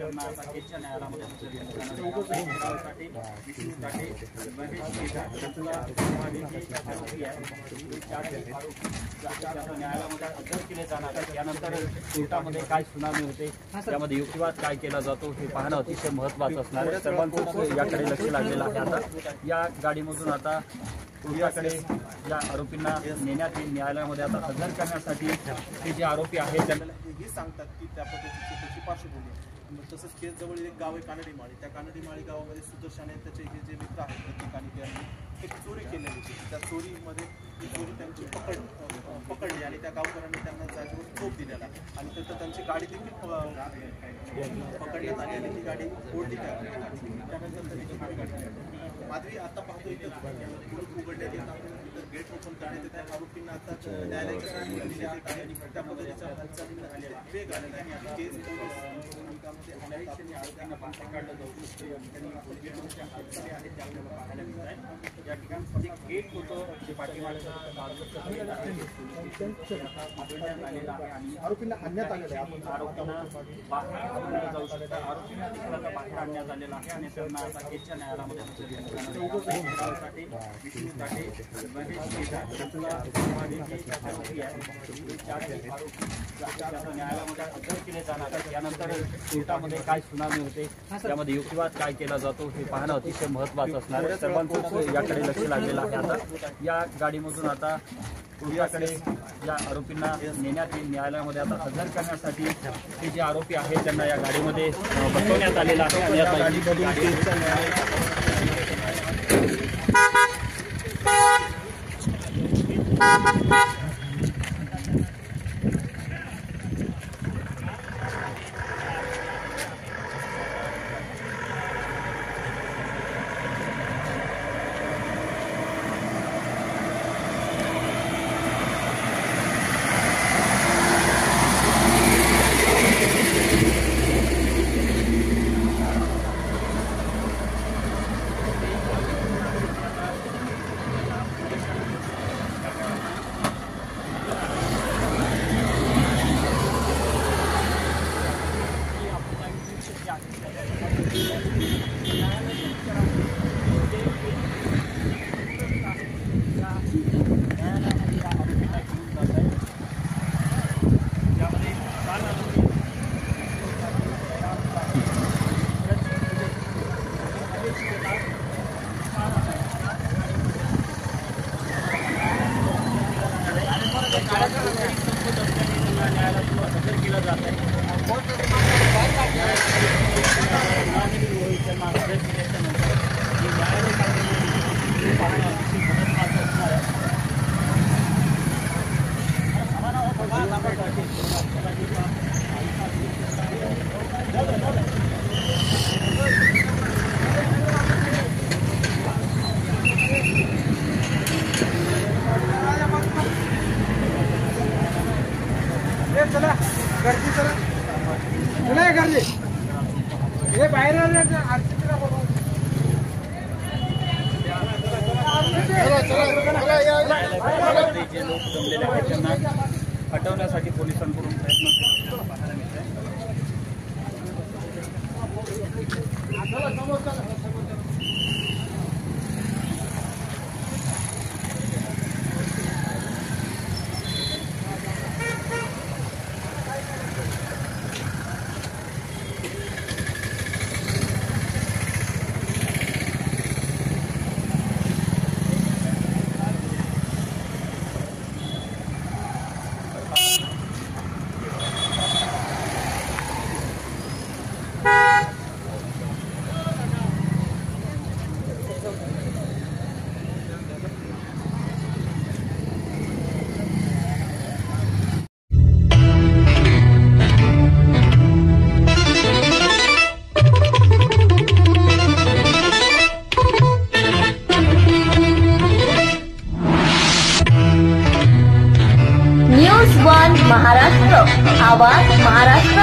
त्यांना आता केसच्या न्यायालयामध्ये हजर करण्यासाठी विष्णू टाटे, न्यायालयामध्ये हजर केले जाणार आहेत। यानंतर कोर्टामध्ये काय सुनावणी होते, त्यामध्ये युक्तिवाद काय केला जातो हे पाहणं अतिशय महत्त्वाचं असणार आहे। सर्वांचंच याकडे लक्ष लागलेलं आहे। आता या गाडीमधून आता कोर्टाकडे या आरोपींना नेण्यात येईल। न्यायालयामध्ये आता हजर करण्यासाठी हे जे आरोपी आहेत त्यांना हे सांगतात की त्या पद्धतीची त्याची पार्श्वभूमी आहे। तसंच केस जवळ एक गाव आहे कानडीमाळी, त्या कानडीमाळी गावामध्ये सुदर्शन आणि त्याचे जे मित्र आहेत प्रत्येकाने त्यांनी एक चोरी केलेली होती। त्या चोरीमध्ये ती चोरी त्यांची पकडली आणि त्या गावकऱ्यांनी त्यांना जागेवर चोप दिलेला आणि नंतर त्यांची गाडी देखील पकडण्यात आली आणि ती गाडी ओढली त्यानंतर त्यांनी माधवी आता पाहतो इथं उघडण्यात येत गेट ओपन करण्यात येत आहे। आरोपींना आता न्यायालयीन दिले आहेत आणि त्या पद्धतीचा वेग आलेला आहे। केस आरोपींना बाहेर काढलं जाऊ शकते आणि ते आपल्याला पाहायला मिळत आहे। या ठिकाणी जे गेट होतं ते पाठीमागचं आणि आरोपींना आणण्यात आलेलं आहे। आरोपींना बाहेर आणलं जाऊ शकतं। आरोपींना देखील आता बाहेर आणण्यात आलेलं आहे आणि त्यांना आता केसच्या न्यायालयामध्ये हजर करण्यासाठी विष्णू टाटे, न्यायालयामध्ये हजर केले जाणार आहेत। यानंतर कोर्टामध्ये काय सुनावणी होते, त्यामध्ये युक्तिवाद काय केला जातो हे पाहणं अतिशय महत्त्वाचं असणार आहे। सर्वांचंच याकडे लक्ष लागलेलं आहे। आता या गाडीमधून आता कोर्टाकडे या आरोपींना नेण्यात येईल। न्यायालयामध्ये आता हजर करण्यासाठी हे जे आरोपी आहेत त्यांना या गाडीमध्ये बसवण्यात आलेलं आहे आणि या गाडीमधून केसच्या जे लोक जमलेले आहेत त्यांना हटवण्यासाठी पोलिसांकडून प्रयत्न पाहायला मिळत आहे। न्यूज 1 महाराष्ट्र, आवाज महाराष्ट्र।